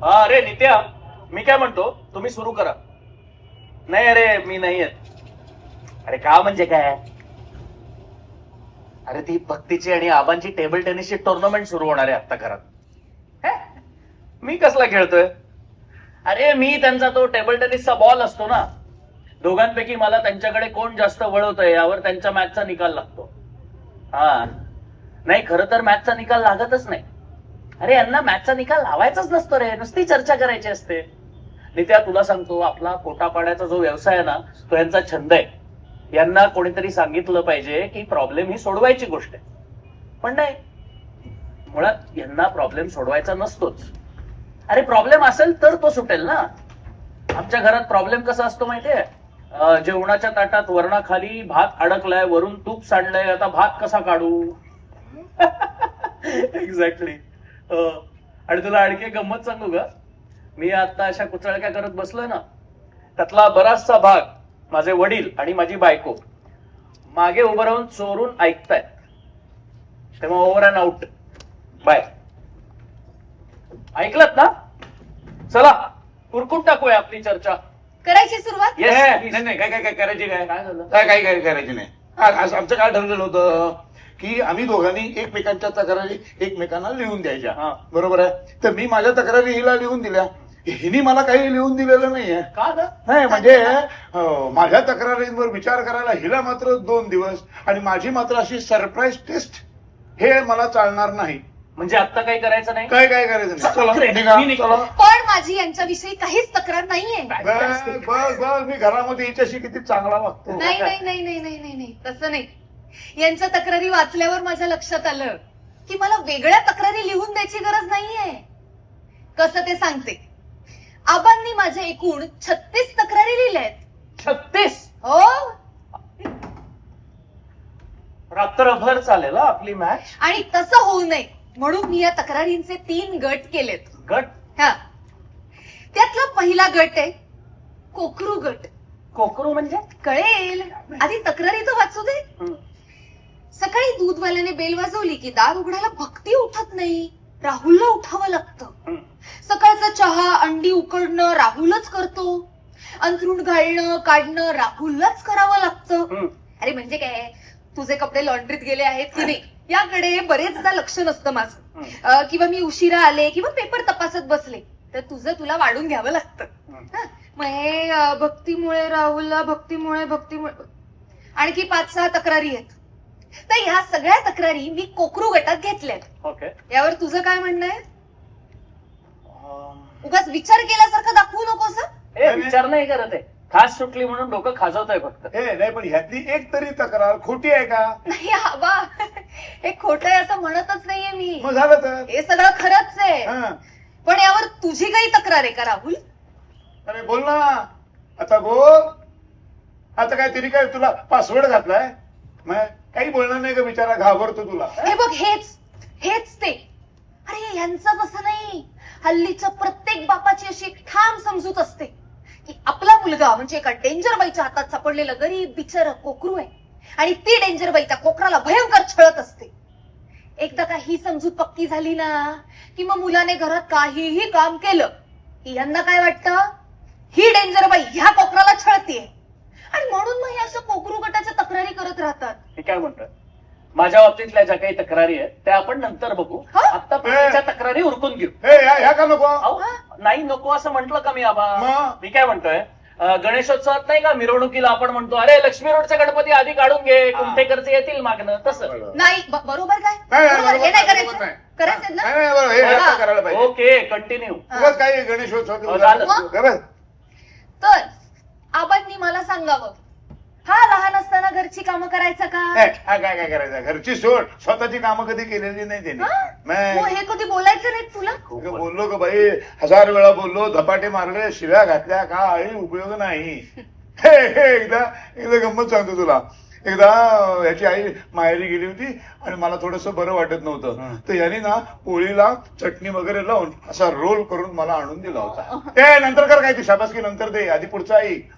हा अरे नित्या, मी काय म्हणतो, तुम्ही सुरू करा. नाही अरे मी नाही येत. अरे का म्हणजे काय? अरे ती भक्तीची आणि आबांची टेबल टेनिसची टुर्नामेंट सुरू होणार आहे आता घरात. हे? मी कसला खेळतोय? अरे मी त्यांचा तो टेबल टेनिसचा बॉल असतो ना, दोघांपैकी मला त्यांच्याकडे कोण जास्त वळवतंय यावर त्यांच्या मॅचचा निकाल लागतो. हा नाही, खरं तर मॅचचा निकाल लागतच नाही. अरे यांना मॅचचा निकाल लावायचाच नसतो रे, नुसती चर्चा करायची असते. नित्या तुला सांगतो, आपला पोटा पाण्याचा जो व्यवसाय आहे ना, तो यांचा छंद आहे. यांना कोणीतरी सांगितलं पाहिजे की प्रॉब्लेम ही सोडवायची गोष्ट आहे. पण नाही, मुळात यांना प्रॉब्लेम सोडवायचा नसतोच. अरे प्रॉब्लेम असेल तर तो सुटेल ना. आमच्या घरात प्रॉब्लेम कसा असतो माहितीये? जेवणाच्या ताटात वरणाखाली भात अडकलाय, वरून तूप सांडलंय, आता भात कसा काढू? एक्झॅक्टली. आणि तुला आणखी गंमत सांगू का? मी आता अशा कुचळक्या करत बसलोय ना, त्यातला बराचसा भाग माझे वडील आणि माझी बायको मागे उभं राहून चोरून ऐकतायत. तेव्हा ओव्हर अँड आउट. बाय. ऐकलत ना? चला उरकून टाकूया आपली चर्चा. करायची सुरुवात. नाही नाही, काय काय काय करायची काय काय झालं? काय काय काय करायची नाही. आज आमचं काय ठरलेलं होतं की आम्ही दोघांनी एकमेकांच्या तक्रारी एकमेकांना लिहून द्यायच्या. हा. बरोबर आहे. तर मी माझ्या तक्रारी हिला लिहून दिल्या, हिने मला काही लिहून दिलेलं नाहीये. का ग? नाही म्हणजे माझ्या तक्रारींवर विचार करायला हिला मात्र 2 दिवस आणि माझी मात्र अशी सरप्राईज टेस्ट, हे मला चालणार नाही. म्हणजे आता काही करायचं नाही? काय काय करायचं नाही. चला मी निघा, निघतो. चला. पण माझी यांच्याविषयी काहीच तक्रार नाहीये. बस बस बस, मी घरामध्ये हिच्याशी किती चांगला वागतो. नाही नाही नाही नाही नाही नाही नाही, तसं नाही. यांच्या तक्रारी वाचल्यावर माझ्या लक्षात आलं की मला वेगळ्या तक्रारी लिहून द्यायची गरज नाहीये. कसं ते सांगते. आबांनी माझ्या एकूण 36 तक्रारी लिहिल्यात. 36? हो. रात्रभर चालेल हा आपली मॅच. आणि तसं होऊ नये म्हणून मी या तक्रारींचे 3 गट केलेत. गट? हा. त्यातला पहिला गट आहे कोकरू गट. कोकरू म्हणजे? कळेल, आधी तक्रारी तर वाचू दे. सकाळी दूधवाल्याने बेल वाजवली की दार उघडायला भक्ती उठत नाही, राहुलला उठावं लागतं. सकाळचा चहा अंडी उकडणं राहुलच करतो. अंथरूण घालणं काढणं राहुललाच करावं लागतं. अरे म्हणजे काय, तुझे कपडे लॉन्ड्रीत गेले आहेत की नाही याकडे बरेचदा लक्ष नसतं माझं. किंवा मी उशिरा आले किंवा पेपर तपासत बसले तर तुझं तुला वाढून घ्यावं लागतं. मग हे भक्तीमुळे राहुलला, भक्तीमुळे आणखी 5-6 तक्रारी आहेत. तर ह्या सगळ्या तक्रारी मी कोकरू गटात घेतल्यात. ओके. यावर तुझं काय म्हणणं आहे? उगाच विचार केल्यासारखं दाखवू नकोस. विचार नाही करत आहे, खास सुटली म्हणून डोकं खाजवतोय फक्त. हे नाही, पण ह्यातली एक तरी तक्रार खोटी आहे का? नाही आबा, हे खोटं आहे असं म्हणतच नाहीये मी. मग झालं तर. हे सगळं खरंच आहे. हा. पण यावर तुझी काही तक्रार आहे का राहुल? अरे बोल ना, आता बोल. आता काय तिने काय तुला पासवर्ड घातलाय? मग काही बोलणार नाही का बिचारा, घाबरतो तुला. हे बघ, हेच ते. अरे यांचं तसं नाही. हल्लीच्या प्रत्येक बापाची अशी एक ठाम समजूत असते की आपला मुलगा म्हणजे एका डेंजर बाईच्या हातात सापडलेलं गरीब बिचार कोकरू आहे आणि ती डेंजर बाई त्या कोकराला भयंकर छळत असते. एकदा का ही समजूत पक्की झाली ना की मग मुलाने घरात काहीही काम केलं की यांना काय वाटतं, ही डेंजर बाई ह्या कोकराला छळतीये आणि म्हणून मग हे अशा कोकरू गटाच्या तक्रारी करत राहतात. मी काय म्हणतोय, माझ्या बाबतीतल्या ज्या काही तक्रारी आहेत त्या आपण नंतर बघू. आता त्याच्या तक्रारी उरकून घेऊ. हे ह्या का नको? अहो, नाही नको असं म्हंटल का मी आबा? मग? मी काय म्हणतोय, गणेशोत्सवात नाही का मिरवणुकीला आपण म्हणतो अरे लक्ष्मी रोडचा गणपती आधी काढून घे, कुमठेकरचे येतील मागणं, तसं. नाही बरोबर काय? नाही, बरोबर, हे नाही बरोबर करायचं. नाही. करायचं ना? नाही नाही, बरोबर, हे आता करायला पाहिजे. Okay, continue. उगाच काही गणेशोत्सव झालं. तर आबांनी मला सांगावं, हा लहान असताना घरची कामं करायचं का? काय काय करायचं? घरची सोड, स्वतःची कामं कधी केलेली नाही मग त्याने. हे कधी बोलायचं नाही तुला? बोललो का बाई, 1000 वेळा बोललो, धपाटे मारले, शिव्या घातल्या, काही उपयोग नाही. एकदा गंमत सांगतो तुला. एकदा याची आई माहेरी गेली होती आणि मला थोडस बरं वाटत नव्हतं, तर याने ना पोळीला चटणी वगैरे लावून असा रोल करून मला आणून दिला होता. ते नंतर कर, काय ती शाबासकी नंतर दे, आधी पुढचा ऐक.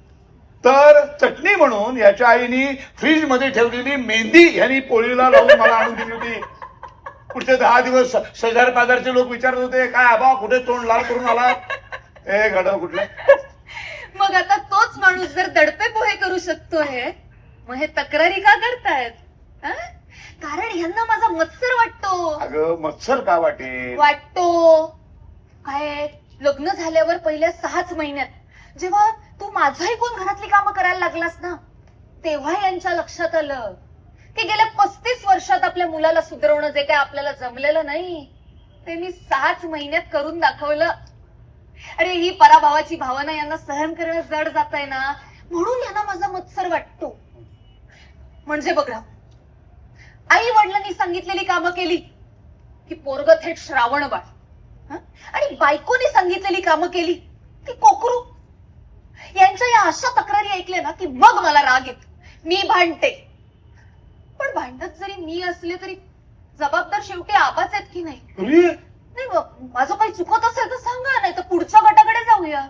तर चटणी म्हणून याच्या आईनी फ्रीज मध्ये ठेवलेली मेहंदी ह्यानी पोळीला लावून मला आणून दिली होती. पुढचे 10 दिवस शेजार पाजारचे लोक विचारत होते काय आबा कुठे तोंड लाल करून आला ए गडा कुठले मग आता तोच माणूस जर दडपे पोहे करू शकतोय मग हे तक्रारी का करतायत हं? कारण ह्यांना माझा मत्सर वाटतो. अगं मत्सर का वाटेल वाटतो काय लग्न झाल्यावर पहिल्या 6च महिन्यात जेव्हा तू माझं ऐकून घरातली कामं करायला लागलास ना तेव्हा यांच्या लक्षात आलं की गेल्या 35 वर्षात आपल्या मुलाला सुधारवणं जे काय आपल्याला जमलेलं नाही ते मी 6च महिन्यात करून दाखवलं. अरे ही पराभवाची भावना यांना सहन करणं जड जात आहे ना म्हणून यांना माझा मत्सर वाटतो. म्हणजे बघ राव, आई वडिलांनी सांगितलेली कामं केली की पोरग थेट श्रावण बाळ हं? आणि बायकोनी सांगितलेली कामं केली की कोकरू. यांच्या या अशा तक्रारी ऐकल्या ना की मग मला राग येतो. मी भांडते पण भांडत जरी मी असले तरी जबाबदार शेवटी आबाच आहेत की नाही. नाही माझं काही चुकत असेल तर सांगा नाही तर पुढच्या गटाकडे जाऊया.